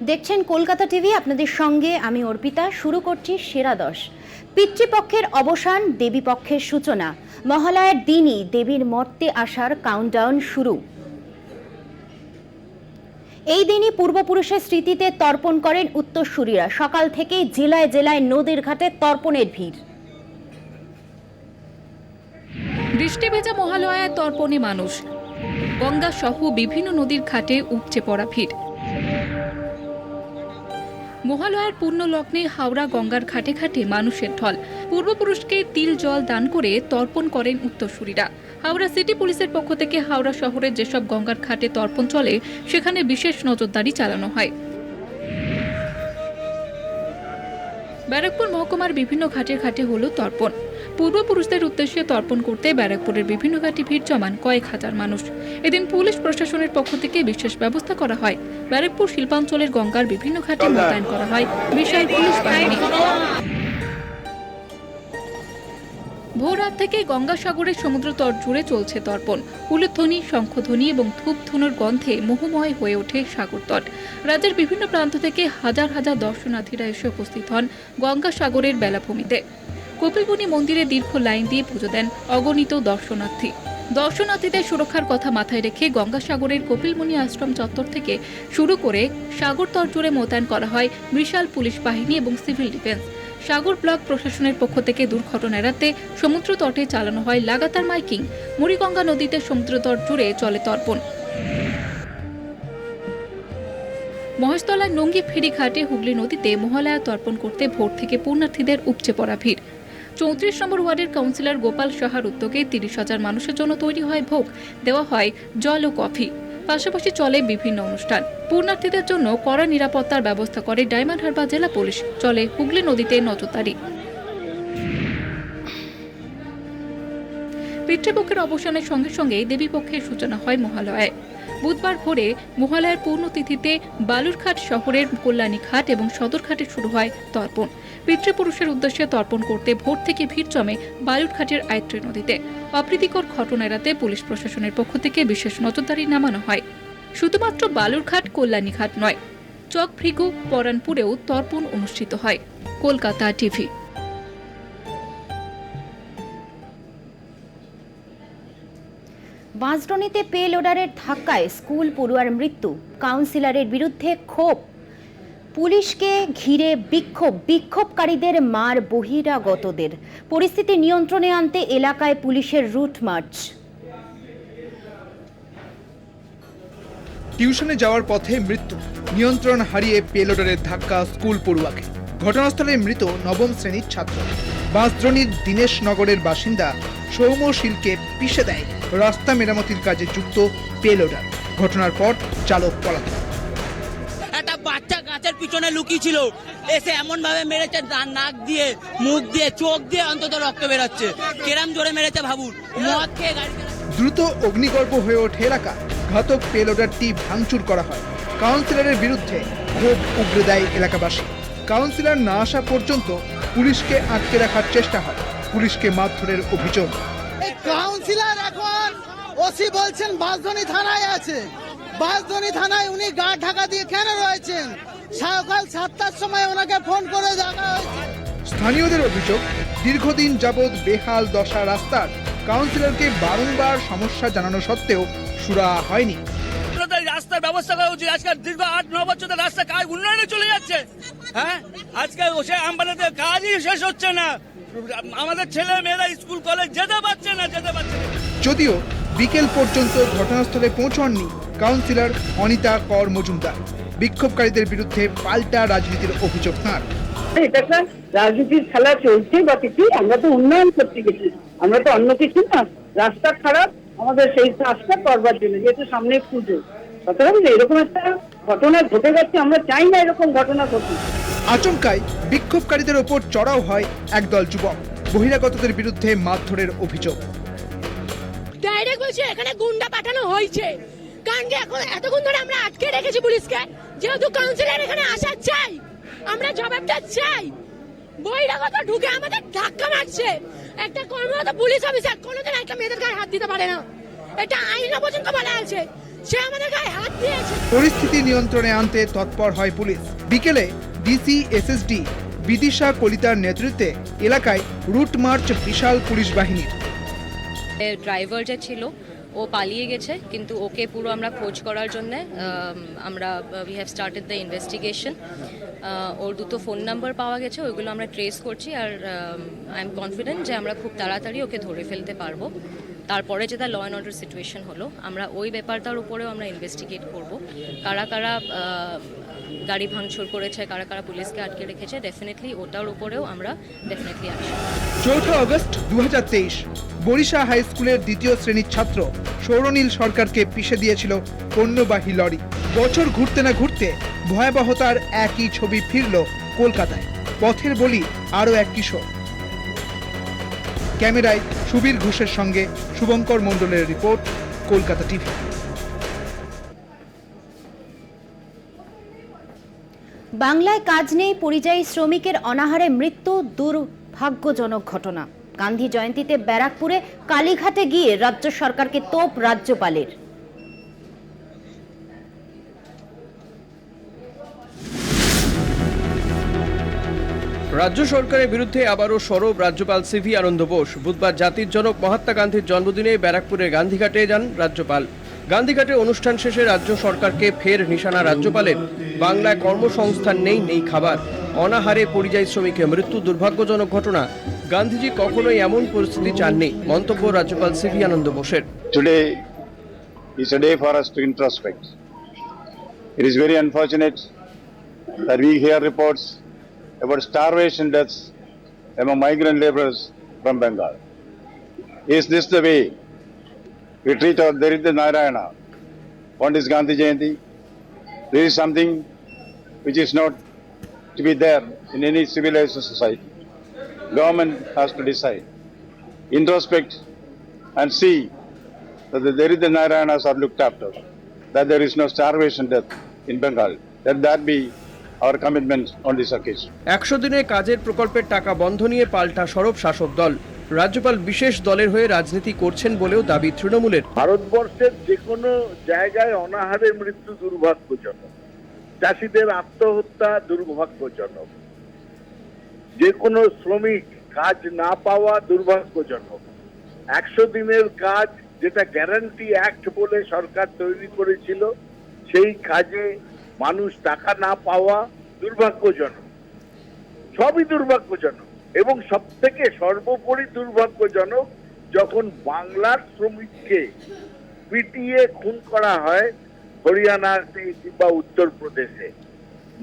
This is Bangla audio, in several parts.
দেখছেন কলকাতা টিভি, আপনাদের সঙ্গে আমি অর্পিতা। শুরু করছি সেরা 10। পিতৃপক্ষের অবসান, দেবীপক্ষের সূচনা। মহালয়ার দিনই দেবীর মর্তে আসার কাউন্টডাউন শুরু। এই দিনই পূর্বপুরুষের স্মৃতিতে তর্পণ করেন উত্তরসূরিরা। সকাল থেকেই জেলায় জেলায় নদীর ঘাটে তর্পণের ভিড়। বৃষ্টি ভেজা মহালয়ায় তর্পণে মানুষ। গঙ্গা সহ বিভিন্ন নদীর ঘাটে উপচে পড়া ভিড়। মহালয়ার পূর্ণ লগ্নে হাওড়া গঙ্গার ঘাটে ঘাটে মানুষের ঢল। পূর্বপুরুষকে তিল জল দান করে তর্পণ করেন উত্তরসূরিরা। হাওড়া সিটি পুলিশের পক্ষ থেকে হাওড়া শহরের যেসব গঙ্গার ঘাটে তর্পণ চলে সেখানে বিশেষ নজরদারি চালানো হয়। ব্যারাকপুর মহকুমার বিভিন্ন ঘাটের ঘাটে হলো তর্পণ। পূর্বপুরুষদের উদ্দেশ্যে তর্পণ করতে ব্যারাকপুরের বিভিন্ন ঘাটে ভিড় জমান কয়েক হাজার মানুষ। এদিন পুলিশ প্রশাসনের পক্ষ থেকে বিশেষ ব্যবস্থা করা হয়। ব্যারাকপুর শিল্পাঞ্চলের গঙ্গার বিভিন্ন ঘাটে মোতায়েন করা হয় বিশাল পুলিশ বাহিনী। ভোর রাত থেকে গঙ্গাসাগরের সমুদ্র তট জুড়ে চলছে তর্পণ। উলুধ্বনি, শঙ্খধ্বনি এবং ধূপধুনোর গন্ধে মোহময় হয়ে ওঠে সাগর তট। রাজ্যের বিভিন্ন প্রান্ত থেকে হাজার হাজার দর্শনার্থীরা এসে উপস্থিত হন গঙ্গাসাগরের বেলাভূমিতে। কপিলমুনি মন্দিরে দীর্ঘ লাইন দিয়ে পুজো দেন অগণিত দর্শনার্থী। দর্শনার্থীদের সুরক্ষার কথা মাথায় রেখে গঙ্গাসাগরের কপিলমুনি আশ্রম চত্বর থেকে শুরু করে সাগর তট জুড়ে মোতায়েন করা হয় বিশাল পুলিশ বাহিনী এবং সিভিল ডিফেন্স। সাগর ব্লক প্রশাসনের পক্ষ থেকে দুর্ঘটনা এড়াতে সমুদ্র তটে চালানো হয় লাগাতার মাইকিং। মুড়িগঙ্গা নদীতে সমুদ্র তট জুড়ে চলে তর্পণ। মহেশতলায় নঙ্গি ফেরি ঘাটে হুগলি নদীতে মহালয়া তর্পণ করতে ভোর থেকে পুণ্যার্থীদের উপচে পড়া ভিড়। 34 নম্বর ওয়ার্ডের কাউন্সিলর গোপাল সাহার উদ্যোগে 30,000 মানুষের জন্য তৈরি হয় ভোগ, দেওয়া হয় জল ও কফি। পাশাপাশি চলে বিভিন্ন অনুষ্ঠান। পুণ্যার্থীদের জন্য কড়া নিরাপত্তার ব্যবস্থা করে ডায়মন্ড হারবার জেলা পুলিশ। চলে হুগলি নদীতে নজরদারি। পিতৃপক্ষের অবসানের সঙ্গে সঙ্গেই দেবীপক্ষের সূচনা হয় মহালয়ায়। বুধবার ভোরে মহালয়ার পূর্ণতিথিতে বালুরঘাট শহরের কল্যাণীঘাট এবং সদরঘাটে শুরু হয় তর্পণ। পিতৃপুরুষের উদ্দেশ্যে তর্পণ করতে ভোর থেকে ভিড় জমে বালুরঘাটের আয়ত্রী নদীতে। অপ্রীতিকর ঘটনা এড়াতে পুলিশ প্রশাসনের পক্ষ থেকে বিশেষ নজরদারি নামানো হয়। শুধুমাত্র বালুরঘাট, কল্যাণীঘাট নয়, চকভৃগু, পরানপুরেও তর্পণ অনুষ্ঠিত হয়। কলকাতা টিভি। বাঁশডনিতে পে লোডারের ধাক্কায় স্কুল পড়ুয়ার মৃত্যু। কাউন্সিলরের বিরুদ্ধে ক্ষোভ। পুলিশকে ঘিরে বিক্ষোভকারীদের মার বহিরাগতদের। পরিস্থিতি নিয়ন্ত্রণে আনতে এলাকায় পুলিশের রুট মার্চ। টিউশনে যাওয়ার পথে মৃত্যু। নিয়ন্ত্রণ হারিয়ে পে লোডারের ধাক্কা স্কুল পড়ুয়াকে। ঘটনাস্থলে মৃত নবম শ্রেণীর ছাত্র। বাঁশদ্রোণীর দীনেশনগরের বাসিন্দা সৌম্যশীলকে পিষে দেয় রাস্তা মেরামতির কাজে যুক্ত পে লোডার। ঘটনার পর চালক পলাতক। একটা বাচ্চা গাছের পিছনে লুকিয়ে ছিল, এসে এমন ভাবে মেরেছে, নাক দিয়ে, মুখ দিয়ে, চোখ দিয়ে অন্তত রক্ত বেরোচ্ছে। কেরাম জোরে মেরেছে ভাবুন। মদ খেয়ে গাড়ি। দ্রুত অগ্নিগর্ভ হয়ে ওঠে এলাকা। ঘাতক পে লোডারটি ভাঙচুর করা হয়। কাউন্সিলরের বিরুদ্ধে ক্ষোভ উগরে দেয় এলাকাবাসী। কাউন্সিলর না আসা পর্যন্ত পুলিশকে আটকে রাখার চেষ্টা হয়। পুলিশকে মারধরের অভিযোগ। কাউন্সিলর এখন ওসি বলছেন বাঁশদ্রোণী থানায় আছে। বাঁশদ্রোণী থানায় উনি গা ঢাকা দিয়ে কেন রয়েছেন? সকাল 7টার সময় ওনাকে ফোন করে জানা হয়েছে। স্থানীয়দের অভিযোগ, দীর্ঘদিন যাবৎ বেহাল দশা রাস্তার। কাউন্সিলরকে বারংবার সমস্যা জানানো সত্ত্বেও সুরাহা হয়নি। রাস্তার ব্যবস্থা করা উচিত। আজকে দীর্ঘ 8-9 বছর রাস্তা কাজ উন্নয়নে চলে যাচ্ছে। হ্যাঁ, আজকে সে আমবালাতে কাজই শেষ হচ্ছে না। আমাদের ছেলে মেয়েরা স্কুল কলেজ যেতে পারছে না। যদিও বিকেল পর্যন্ত ঘটনাস্থলে পৌঁছাননি কাউন্সিলর অনিতা কর মজুমদার। বিক্ষোভকারীদের বিরুদ্ধে পাল্টা রাজনীতির অভিযোগ তাঁর। এটা একটা রাজনীতির খেলা চলছে বা কিছু। আমরা তো উন্নয়ন করতে গেছি, আমরা তো অন্য কিছু না। রাস্তা খারাপ, আমাদের সেই রাস্তা করবার জন্য, যেহেতু সামনে পুজো, সুতরাং এরকম একটা ঘটনা ঘটে যাচ্ছে। আমরা চাই না এরকম ঘটনা ঘটুক। আচমকায় বিক্ষোভকারীদের ওপর চড়াও হয় একদল যুবক। বহিরাগতদের বিরুদ্ধে মারধরের অভিযোগ। ডাইরেক্ট বলছে এখানে গুন্ডা পাঠানো হয়েছে। কারণ কি এখন এতক্ষণ ধরে আমরা আটকে রেখেছি পুলিশকে, যেহেতু কাউন্সিলর এখানে আসা চাই, আমরা জবাবটা চাই। বহিরাগত ঢুকে আমাদের ধাক্কা মারছে। একটা কর্মরত পুলিশ অফিসার কোনোদিন একটা মেয়েদের গায়ে হাত দিতে পারে না, এটা আইন পর্যন্ত বলা আছে। সে আমাদের গায়ে হাত দিয়েছে। পরিস্থিতি নিয়ন্ত্রণে আনতে তৎপর হয় পুলিশ। বিকেলে ডিসি এসএসডি বিদিশা কলিতার নেতৃত্বে এলাকায় রুট মার্চ বিশাল পুলিশ বাহিনীর। ড্রাইভার যে ছিল ও পালিয়ে গেছে, কিন্তু ওকে পুরো আমরা খোঁজ করার জন্য আমরা we have started the investigation. ওর দুটো ফোন নাম্বার পাওয়া গেছে, ওইগুলো আমরা ট্রেস করছি, আর আই এম কনফিডেন্ট যে আমরা খুব তাড়াতাড়ি ওকে ধরে ফেলতে পারবো। তারপরে যেটা ল অ্যান্ড অর্ডার সিচুয়েশন হলো, আমরা ওই ব্যাপারটার উপরেও আমরা ইনভেস্টিগেট করব, কারা কারা গাড়ি ভাঙচুর করেছে, কারা কারা পুলিশকে আটকে রেখেছে, ডেফিনেটলি ওটার উপরেও আমরা ডেফিনেটলি আসি। 4 আগস্ট 2023 বরিশা হাই স্কুলের দ্বিতীয় শ্রেণীর ছাত্র সৌরনীল সরকারকে পিষে দিয়েছিল পণ্যবাহী লরি। বছর ঘুরতে না ঘুরতে ভয়াবহতার একই ছবি ফিরল কলকাতায়। পথের বলি আরও এক কিশোর। ক্যামেরায় সুবীর ঘোষের সঙ্গে শুভঙ্কর মণ্ডলের রিপোর্ট, কলকাতা টিভি। বাংলায় কাজ নেই, পরিযায়ী শ্রমিকের অনাহারে মৃত্যু দুর্ভাগ্যজনক ঘটনা। গান্ধী জয়ন্তীতে ব্যারাকপুরে কালীঘাটে গিয়ে রাজ্য সরকারকে তোপ রাজ্যপালের। রাজ্য সরকারের বিরুদ্ধে আবারও সরব রাজ্যপাল সিভি আনন্দ বোস। বুধবার জাতির জনক মহাত্মা গান্ধীর জন্মদিনে ব্যারাকপুরের গান্ধীঘাটে যান রাজ্যপাল। গান্ধীঘাটে অনুষ্ঠান শেষে রাজ্য সরকারকে ফের নিশানা রাজ্যপালের। বাংলায় কর্মসংস্থান নেই, নেই খাবার, অনাহারে পরিযায়ী শ্রমিকের মৃত্যু দুর্ভাগ্যজনক ঘটনা। গান্ধীজি কখনোই এমন পরিস্থিতি চাননি, মন্তব্য রাজ্যপাল সিভি আনন্দ বোসের। Today is a day for us to introspect. It is very unfortunate that we hear reports about starvation deaths among migrant laborers from Bengal. Is this the way we treat our Daridra Narayana on this Gandhi Jayanti? This is something which is not to be there in any civilized society. Government has to decide, introspect and see that the Daridra Narayanas are looked after, that there is no starvation death in Bengal. Let that be our commitment on this occasion. 100 দিনে কাজের প্রকল্পের টাকা বন্ধ নিয়ে পাল্টা সরব শাসক দল। রাজ্যপাল বিশেষ দলের হয়ে রাজনীতি করছেন বলেও দাবি তৃণমূলের। ভারতবর্ষের যে কোনো জায়গায় অনাহারে মৃত্যু দুর্ভাগ্যজনক, চাষিদের আত্মহত্যা দুর্ভাগ্যজনক, যে কোনো শ্রমিক কাজ না পাওয়া দুর্ভাগ্যজনক। 100 দিনের কাজ যেটা গ্যারান্টি অ্যাক্ট বলে সরকার তৈরি করেছিল, সেই কাজে মানুষ টাকা না পাওয়া দুর্ভাগ্যজনক। সবই দুর্ভাগ্যজনক, এবং সব থেকে সর্বোপরি দুর্ভাগ্যজনক যখন বাংলার শ্রমিককে পিটিয়ে খুন করা হয় হরিয়ানাতে কিংবা উত্তরপ্রদেশে।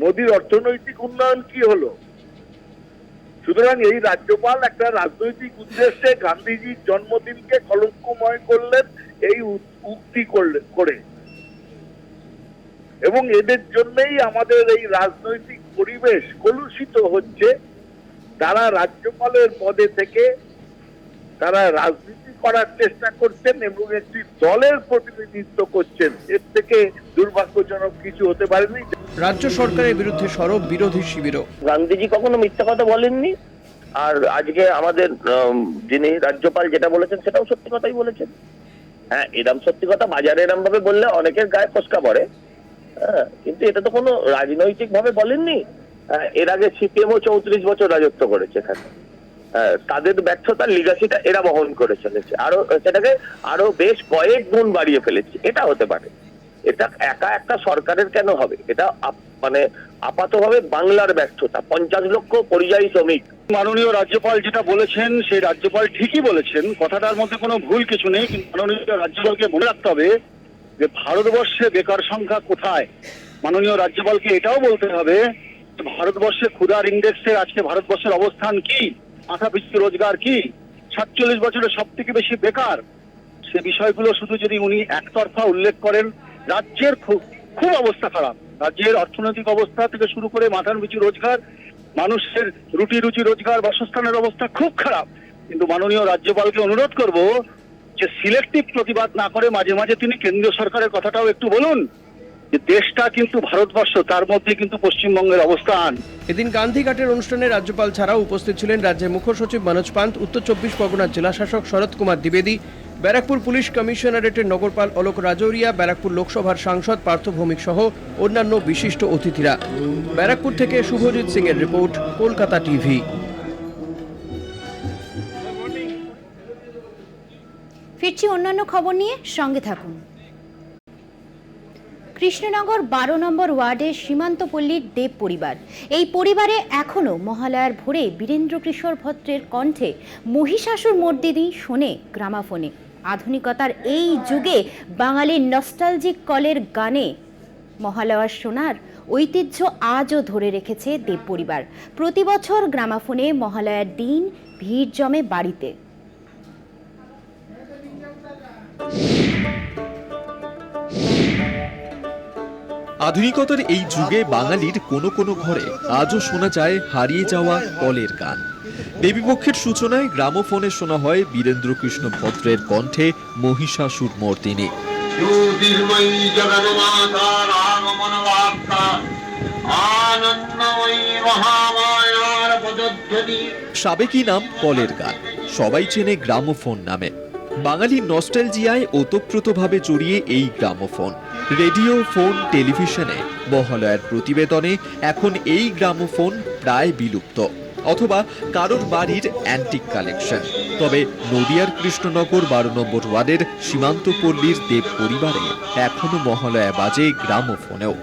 মোদির অর্থনৈতিক উন্নয়ন কি হলো? সুতরাং এই রাজ্যপাল একটা রাজনৈতিক উদ্দেশ্যে গান্ধীজির জন্মদিনকে কলঙ্কময় করলেন এই উক্তি করে, এবং এদের জন্যই আমাদের এই রাজনৈতিক পরিবেশ কলুষিত হচ্ছে। তারা রাজ্যপালের পদে থেকে তারা রাজনীতি করার চেষ্টা করছেন এবং একটি দলের প্রতিনিধিত্ব করছেন। এর থেকে দুর্ভাগ্যজনক কিছু হতে পারেনি। রাজ্য সরকারের বিরুদ্ধে সরব বিরোধী শিবিরও। গান্ধীজি কখনো মিথ্যা কথা বলেননি, আর আজকে আমাদের যিনি রাজ্যপাল যেটা বলেছেন সেটাও সত্যি কথাই বলেছেন। হ্যাঁ, এরম সত্যি কথা বাজারে এরম ভাবে বললে অনেকের গায়ে ফসকা পড়ে, হ্যাঁ, কিন্তু এটা তো কোনো রাজনৈতিক ভাবে বলেননি। এর আগে সিপিএমও 34 বছর রাজত্ব করেছে এখানে। তাদের ব্যর্থতার লিগাসিটা এরা বহন করে চলেছে, আরো সেটাকে আরো বেশ কয়েক গুণ বাড়িয়ে ফেলেছে। এটা হতে পারে, এটা একা একটা সরকারের কেন হবে? এটা মানে আপাতভাবে বাংলার ব্যর্থতা। 50 লক্ষ পরিযায়ী শ্রমিক। মাননীয় রাজ্যপাল যেটা বলেছেন সেই রাজ্যপাল ঠিকই বলেছেন, কথাটার মধ্যে কোনো ভুল কিছু নেই। কিন্তু মাননীয় রাজ্যপালকে মনে রাখতে হবে যে ভারতবর্ষে বেকার সংখ্যা কোথায়। মাননীয় রাজ্যপালকে এটাও বলতে হবে ভারতবর্ষে ক্ষুধার ইন্ডেক্সে আজকে ভারতবর্ষের অবস্থান কি, মাথা পিছু রোজগার কি, 47 বছরে সব থেকে বেশি বেকার। সে বিষয়গুলো শুধু যদি উনি একতরফা উল্লেখ করেন, রাজ্যের খুব অবস্থা খারাপ। রাজ্যের অর্থনৈতিক অবস্থা থেকে শুরু করে মাথার পিছু রোজগার, মানুষের রুটি রুচি রোজগার, বাসস্থানের অবস্থা খুব খারাপ। কিন্তু মাননীয় রাজ্যপালকে অনুরোধ করব যে সিলেক্টিভ প্রতিবাদ না করে মাঝে মাঝে তিনি কেন্দ্রীয় সরকারের কথাটাও একটু বলুন, যে দেশটা কিন্তু ভারতবর্ষ, তার মধ্যে কিন্তু পশ্চিমবঙ্গের অবস্থান। এদিন গান্ধীঘাটের অনুষ্ঠানে রাজ্যপাল ছাড়াও উপস্থিত ছিলেন রাজ্যের মুখ্য সচিব মনোজ পান্ত, উত্তর 24 পরগনার জেলাশাসক শরৎ কুমার দ্বিবেদী, ব্যারাকপুর পুলিশ কমিশনারেটের নগরপাল অলোক রাজৌরিয়া, ব্যারাকপুর লোকসভার সাংসদ পার্থ ভৌমিক সহ অন্যান্য বিশিষ্ট অতিথিরা। ব্যারাকপুর থেকে শুভজিৎ সিং এর রিপোর্ট, কলকাতা টিভি। ফিরছি অন্যান্য খবর নিয়ে, সঙ্গে থাকুন। কৃষ্ণনগর 12 নম্বর ওয়ার্ডের সীমান্তপল্লীর দেব পরিবার, এই পরিবারে এখনও মহালয়ার ভোরে বীরেন্দ্র কিশোর ভদ্রের কণ্ঠে মহিষাসুর মর্দিনী শোনে গ্রামাফোনে। আধুনিকতার এই যুগে বাঙালির নস্টালজিক কলের গানে মহালয়ার শোনার ঐতিহ্য আজও ধরে রেখেছে দেব পরিবার। প্রতি বছর গ্রামাফোনে মহালয়ার দিন ভিড় জমে বাড়িতে। আধুনিকতার এই যুগে বাঙালির কোনো কোনো ঘরে আজও শোনা যায় হারিয়ে যাওয়া কলের গান। দেবীপক্ষের সূচনায় গ্রামোফোনে শোনা হয় বীরেন্দ্র কৃষ্ণ ভদ্রের কণ্ঠে মহিষাসুর মর্দিনী। সাবেকি নাম কলের গান, সবাই চেনে গ্রামোফোন নামে। বাঙালির নস্টালজিয়ায় ওতপ্রোতভাবে জড়িয়ে এই গ্রামোফোন। রেডিও, ফোন, টেলিভিশনে মহালয়ার প্রতিবেদনে এখন এই গ্রামোফোন প্রায় বিলুপ্ত, অথবা কারোর বাড়ির অ্যান্টিক কালেকশন। তবে নদিয়ার কৃষ্ণনগর 12 নম্বর ওয়ার্ডের সীমান্তপল্লীর দেব পরিবারে এখনো মহালয়া বাজে গ্রামোফোনেও।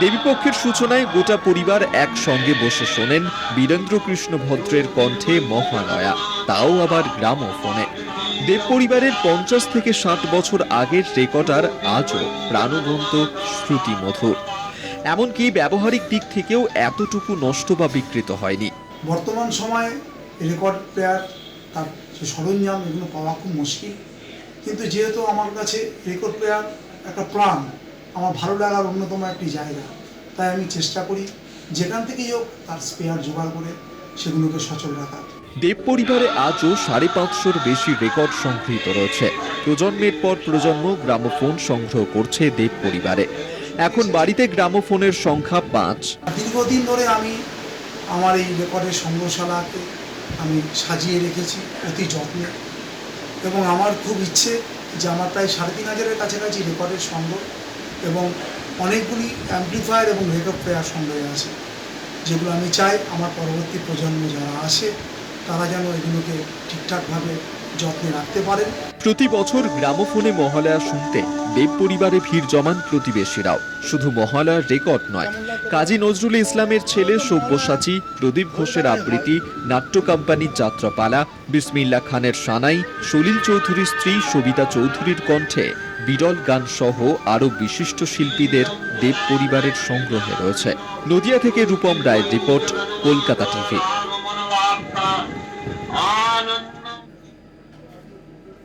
দেবীপক্ষের সূচনায় গোটা পরিবার একসঙ্গে বসে শোনেন বীরেন্দ্র কৃষ্ণ ভদ্রের কণ্ঠে মহালয়া, তাও আবার গ্রামোফোনে। দেব পরিবারের 50 থেকে 60 বছর আগের রেকর্ডার আজও প্রাণবন্ত, শ্রুতিমধুর। এমনকি ব্যবহারিক দিক থেকেও এতটুকু নষ্ট বা বিকৃত হয়নি। বর্তমান সময়ে রেকর্ড প্লেয়ার, তার যে সরঞ্জাম, এগুলো পাওয়া খুব মুশকিল। কিন্তু যেহেতু আমার কাছে রেকর্ড প্লেয়ার একটা প্রাণ, আমার ভালো লাগার অন্যতম একটি জায়গা, তাই আমি চেষ্টা করি যেখান থেকেই হোক তার স্পেয়ার জোগাড় করে সেগুলোকে সচল রাখা। দেব পরিবারে আজও 550-র বেশি রেকর্ড সংগৃহীত রয়েছে। প্রজন্মের পর প্রজন্ম গ্রামোফোন সংগ্রহ করছে দেব পরিবারে। এখন বাড়িতে গ্রামোফোনের সংখ্যা 5। দীর্ঘদিন ধরে আমি আমার এই রেকর্ডের সংগ্রহশালাকে আমি সাজিয়ে রেখেছি অতি যত্নে, এবং আমার খুব ইচ্ছে যে আমার প্রায় 3500-এর কাছাকাছি রেকর্ডের সংগ্রহ এবং অনেকগুলি অ্যাম্প্লিফায়ার এবং রেকর্ড প্লেয়ার সংগ্রহে আছে, যেগুলো আমি চাই আমার পরবর্তী প্রজন্ম যারা আসে তারা যেন এগুলোকে ঠিকঠাকভাবে যত্নে রাখতে পারেন। প্রতি বছর গ্রামোফোনে মহালয়া শুনতে দেব পরিবারে ভিড় জমান প্রতিবেশীরাও। শুধু মহালয়ার রেকর্ড নয়, কাজী নজরুল ইসলামের ছেলে সব্যসাচী, প্রদীপ ঘোষের আবৃত্তি, নাট্য কোম্পানির যাত্রাপালা, বিসমিল্লাহ খানের সানাই, সলিল চৌধুরীর স্ত্রী সবিতা চৌধুরীর কণ্ঠে বিরল গান সহ আরও বিশিষ্ট শিল্পীদের দেব পরিবারের সংগ্রহে রয়েছে। নদিয়া থেকে রূপম রায়ের রিপোর্ট, কলকাতা টিভি।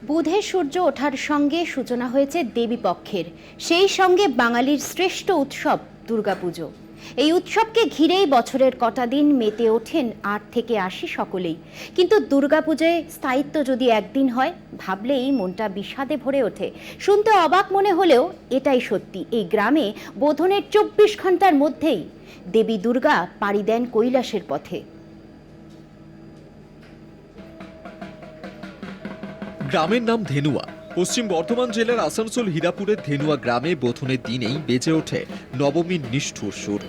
বুধের সূর্য ওঠার সঙ্গে সূচনা হয়েছে দেবীপক্ষের, সেই সঙ্গে বাঙালির শ্রেষ্ঠ উৎসব দুর্গাপুজো। এই উৎসবকে ঘিরেই বছরের কটা দিন মেতে ওঠেন 8 থেকে 80 সকলেই। কিন্তু দুর্গাপুজোয় স্থায়িত্ব যদি একদিন হয়, ভাবলেই মনটা বিষাদে ভরে ওঠে। শুনতে অবাক মনে হলেও এটাই সত্যি। এই গ্রামে বোধনের 24 ঘন্টার মধ্যেই দেবী দুর্গা পাড়ি দেন কৈলাসের পথে। গ্রামের নাম ধেনুয়া। পশ্চিম বর্ধমান জেলার আসানসোল হীরাপুরের ধেনুয়া গ্রামে বোধনের দিনেই বেজে ওঠে নবমীর নিষ্ঠুর সুর।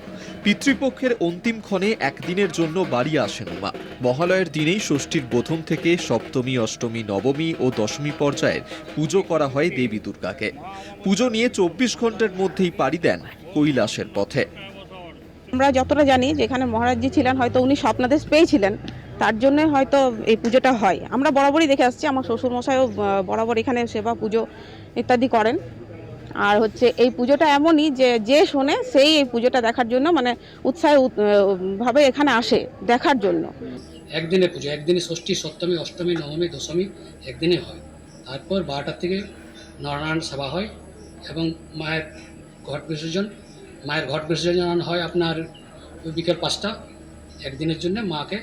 পিতৃপক্ষের অন্তিম ক্ষণে একদিনের জন্য বাড়ি আসেন মা। মহালয়ের দিনেই ষষ্ঠীর বোধন থেকে সপ্তমী, অষ্টমী, নবমী ও দশমী পর্যায়ের পুজো করা হয় দেবী দুর্গাকে। পুজো নিয়ে 24 ঘন্টার মধ্যেই পাড়ি দেন কৈলাসের পথে। আমরা যতটা জানি, যেখানে মহারাজজি ছিলেন, হয়তো উনি স্বপ্নাদেশ পেয়েছিলেন, তার জন্য হয়তো এই পুজোটা হয়। আমরা বরাবরই দেখে আসছি, আমার শ্বশুরমশাইও বরাবর এখানে সেবা পুজো ইত্যাদি করেন। আর হচ্ছে এই পুজোটা এমনই যে শোনে সেই এই পুজোটা দেখার জন্য মানে উৎসাহভাবে এখানে আসে দেখার জন্য। একদিনে পুজো, একদিনে ষষ্ঠী, সপ্তমী, অষ্টমী, নবমী, দশমী একদিনে হয়। তারপর 12টার থেকে নরনারায়ণ সেবা হয় এবং মায়ের ঘট বিসর্জন হয় আপনার বিকেল 5টা। একদিনের জন্য মাকে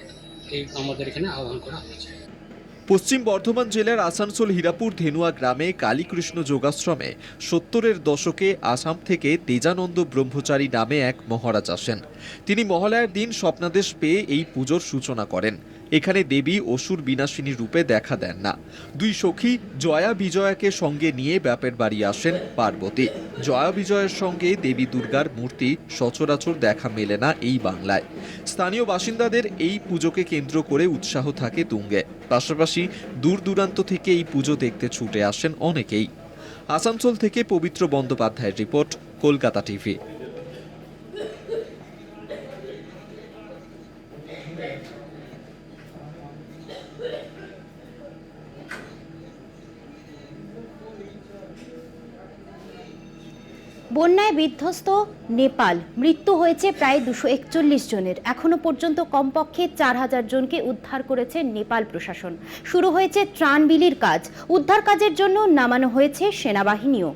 এই আমাদের এখানে আহ্বান করা হয়েছে। পশ্চিম বর্ধমান জেলার আসানসোল হীরাপুর ধেনুয়া গ্রামে কালীকৃষ্ণ যোগাশ্রমে 70-এর দশকে আসাম থেকে তেজানন্দ ব্রহ্মচারী নামে এক মহারাজ আসেন। তিনি মহালয়ার দিন স্বপ্নাদেশ পেয়ে এই পুজোর সূচনা করেন। এখানে দেবী অসুর বিনাশিনী রূপে দেখা দেন না। দুই সখী জয়া বিজয়াকে সঙ্গে নিয়ে বাপের বাড়ি আসেন পার্বতী। জয়া বিজয়ের সঙ্গে দেবী দুর্গার মূর্তি সচরাচর দেখা মেলে না এই বাংলায়। স্থানীয় বাসিন্দাদের এই পুজোকে কেন্দ্র করে উৎসাহ থাকে তুঙ্গে। পাশাপাশি দূর দূরান্ত থেকে এই পুজো দেখতে ছুটে আসেন অনেকেই। আসানসোল থেকে পবিত্র বন্দ্যোপাধ্যায়ের রিপোর্ট, কলকাতা টিভি। বন্যায় বিধ্বস্ত নেপাল, মৃত্যু হয়েছে প্রায় 241 জনের। এখনো পর্যন্ত কমপক্ষে 4000 জনকে উদ্ধার করেছে নেপাল প্রশাসন। শুরু হয়েছে ত্রাণ বিলির কাজ। উদ্ধার কাজের জন্য নামানো হয়েছে সেনাবাহিনীও।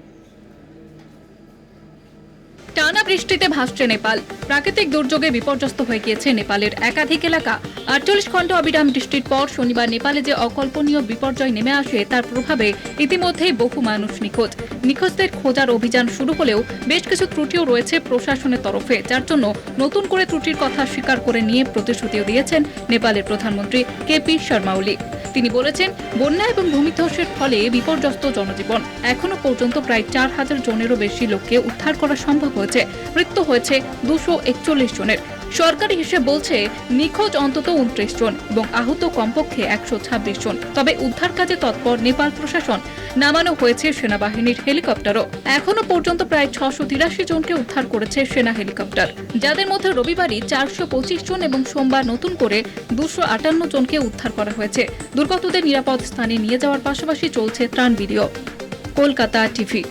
টানা বৃষ্টিতে ভাসছে নেপাল। প্রাকৃতিক দুর্যোগে বিপর্যস্ত হয়ে গিয়েছে নেপালের একাধিক এলাকা। 48 ঘন্টা অবিরাম বৃষ্টির পর শনিবার নেপালে যে অকল্পনীয় বিপর্যয় নেমে আসে তার প্রভাবে ইতিমধ্যেই বহু মানুষ নিখোঁজ। নিখোঁজদের খোঁজার অভিযান শুরু হলেও বেশ কিছু ত্রুটিও রয়েছে প্রশাসনের তরফে, যার জন্য নতুন করে ত্রুটির কথা স্বীকার করে নিয়ে প্রতিশ্রুতিও দিয়েছেন নেপালের প্রধানমন্ত্রী কেপি শর্মা ওলি। তিনি বলেছেন, বন্যা এবং ভূমিধসের ফলে বিপর্যস্ত জনজীবন। এখনো পর্যন্ত প্রায় 4000 জনেরও বেশি লোককে উদ্ধার করা সম্ভব হয়েছে। মৃত্যু হয়েছে 241 জনের। সরকারি হিসেব বলছে নিখোঁজ অন্তত 29 জন এবং আহত কমপক্ষে 126 জন। তবে উদ্ধার কাজে তৎপর নেপাল প্রশাসন। নামানো হয়েছে সেনাবাহিনীর হেলিকপ্টারও। এখনো পর্যন্ত প্রায় 683 জনকে উদ্ধার করেছে সেনা হেলিকপ্টার, যাদের মধ্যে রবিবারই 425 জন এবং সোমবার নতুন করে 258 জনকে উদ্ধার করা হয়েছে। দুর্গতদের নিরাপদ স্থানে নিয়ে যাওয়ার পাশাপাশি চলছে ত্রাণ বিলিও। কলকাতা টিভি।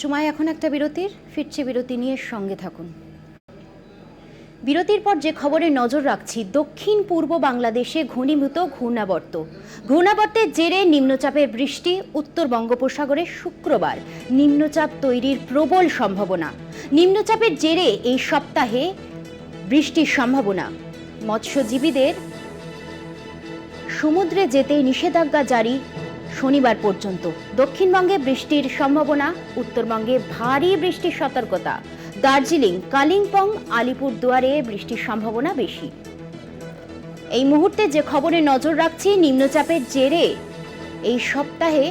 সময় এখন একটা বিরতির। ফিরছে বিরতি নিয়ে, সঙ্গে থাকুন। বিরতির পর যে খবরে নজর রাখছি, দক্ষিণ পূর্ব বাংলাদেশে ঘনীভূত ঘূর্ণাবর্তের জেরে নিম্নচাপের বৃষ্টি। উত্তর বঙ্গোপসাগরে শুক্রবার নিম্নচাপ তৈরির প্রবল সম্ভাবনা। নিম্নচাপের জেরে এই সপ্তাহে বৃষ্টির সম্ভাবনা। মৎস্যজীবীদের সমুদ্রে যেতে নিষেধাজ্ঞা জারি শনিবার পর্যন্ত। দক্ষিণবঙ্গে বৃষ্টির সম্ভাবনা, উত্তরবঙ্গে ভারী বৃষ্টির সতর্কতা। দার্জিলিং, কালিম্পং, আলিপুরদুয়ারে বৃষ্টির সম্ভাবনা বেশি। এই মুহূর্তে যে খবরে নজর রাখছি, নিম্নচাপের জেরে এই সপ্তাহে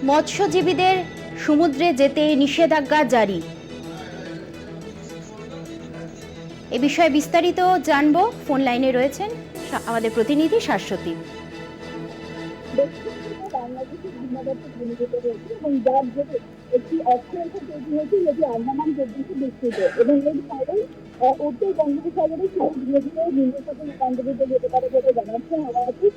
মৎস্যজীবীদের সমুদ্রে যেতে নিষেধাজ্ঞা জারি। এ বিষয়ে বিস্তারিত জানবো। ফোন লাইনে রয়েছেন আমাদের প্রতিনিধি শাশ্বতী। এবং যার জেরে একটি অক্ষরেখা তৈরি হয়েছে, যেটি আন্দামান প্রদেশে বিস্তৃত এবং এর ফলে উত্তর বঙ্গোপসাগরে সমুদ্র দিয়ে নিম্নচাপে রূপান্তরিত হতে পারে বলে জানাচ্ছে হাওয়া অফিস।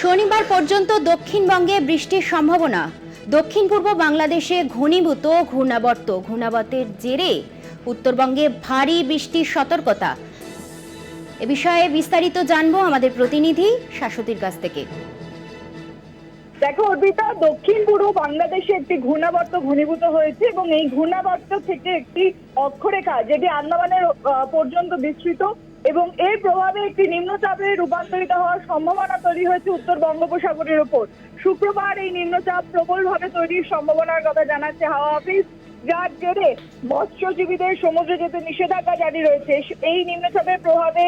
শনিবার পর্যন্ত দক্ষিণবঙ্গে বৃষ্টির সম্ভাবনা। দক্ষিণ পূর্ব বাংলাদেশে ঘনীভূত ঘূর্ণাবর্তের জেরে উত্তরবঙ্গে ভারী বৃষ্টির সতর্কতা। এ বিষয়ে বিস্তারিত জানবো আমাদের প্রতিনিধি শাশ্বতীর কাছ থেকে। দেখো অর্পিতা, দক্ষিণ পূর্ব বাংলাদেশে একটি ঘূর্ণাবর্ত ঘনীভূত হয়েছে এবং এই ঘূর্ণাবর্ত থেকে একটি অক্ষরেখা, যেটি আন্দামানের পর্যন্ত বিস্তৃত এবং এর প্রভাবে একটি নিম্নচাপে রূপান্তরিত হওয়ার সম্ভাবনা তৈরি হয়েছে উত্তর বঙ্গোপসাগরের ওপর। শুক্রবার এই নিম্নচাপ প্রবলভাবে তৈরির সম্ভাবনার কথা জানাচ্ছে হাওয়া অফিস, যার জেরে মৎস্যজীবীদের সমুদ্রে যেতে নিষেধাজ্ঞা জারি রয়েছে। এই নিম্নচাপের প্রভাবে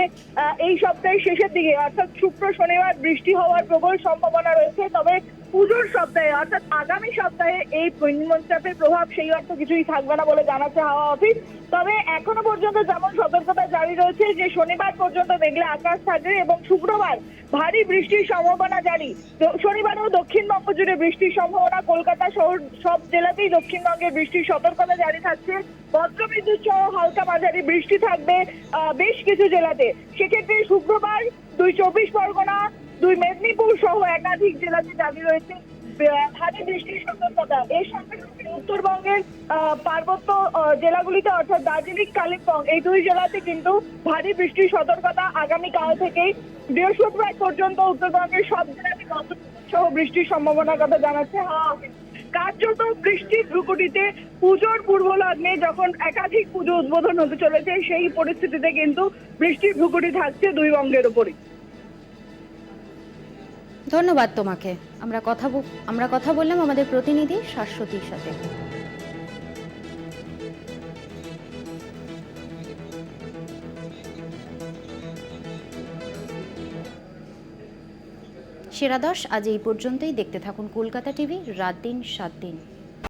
এই সপ্তাহের শেষের দিকে অর্থাৎ শুক্র শনিবার বৃষ্টি হওয়ার প্রবল সম্ভাবনা রয়েছে। তবে পুজোর সপ্তাহে অর্থাৎ আগামী সপ্তাহে এই নিম্নচাপের প্রভাব সেই অর্থ কিছুই থাকবে না বলে জানাচ্ছে হাওয়া অফিস। তবে এখনো পর্যন্ত যেমন সতর্কতা জারি রয়েছে যে শনিবার পর্যন্ত মেঘলা আকাশ থাকবে এবং শুক্রবার ভারী বৃষ্টির সম্ভাবনা জারি। শনিবারও দক্ষিণবঙ্গ জুড়ে বৃষ্টির সম্ভাবনা। কলকাতা শহর সব জেলাতেই দক্ষিণবঙ্গে বৃষ্টির সতর্কতা জারি থাকছে। বজ্রবিদ্যুৎ সহ হালকা মাঝারি বৃষ্টি থাকবে বেশ কিছু জেলাতে। সেক্ষেত্রে শুক্রবার 2 চব্বিশ পরগনা, 2 মেদিনীপুর সহ একাধিক জেলাতে জারি রয়েছে ভারী বৃষ্টির সতর্কতা। এর সঙ্গে সঙ্গে উত্তরবঙ্গের পার্বত্য জেলাগুলিতে অর্থাৎ দার্জিলিং, কালিম্পং এই দুই জেলাতে কিন্তু ভারী বৃষ্টির সতর্কতা আগামীকাল থেকেই বৃহস্পতিবার পর্যন্ত উত্তরবঙ্গের সব জেলাতে সহ বৃষ্টির সম্ভাবনার কথা জানাচ্ছে হাওয়া অফিস। কার্যত বৃষ্টির ভ্রুকুটিতে পুজোর পূর্ব লগ্নে যখন একাধিক পুজো উদ্বোধন হতে চলেছে সেই পরিস্থিতিতে কিন্তু বৃষ্টির ভ্রুকুটি থাকছে দুই বঙ্গের উপরই। ধন্যবাদ তোমাকে। আমরা কথা বললাম আমাদের প্রতিনিধি শাশ্বতীর সাথে। সেরা 10 আজ এই পর্যন্তই। দেখতে থাকুন কলকাতা টিভি, রাত দিন 7 দিন।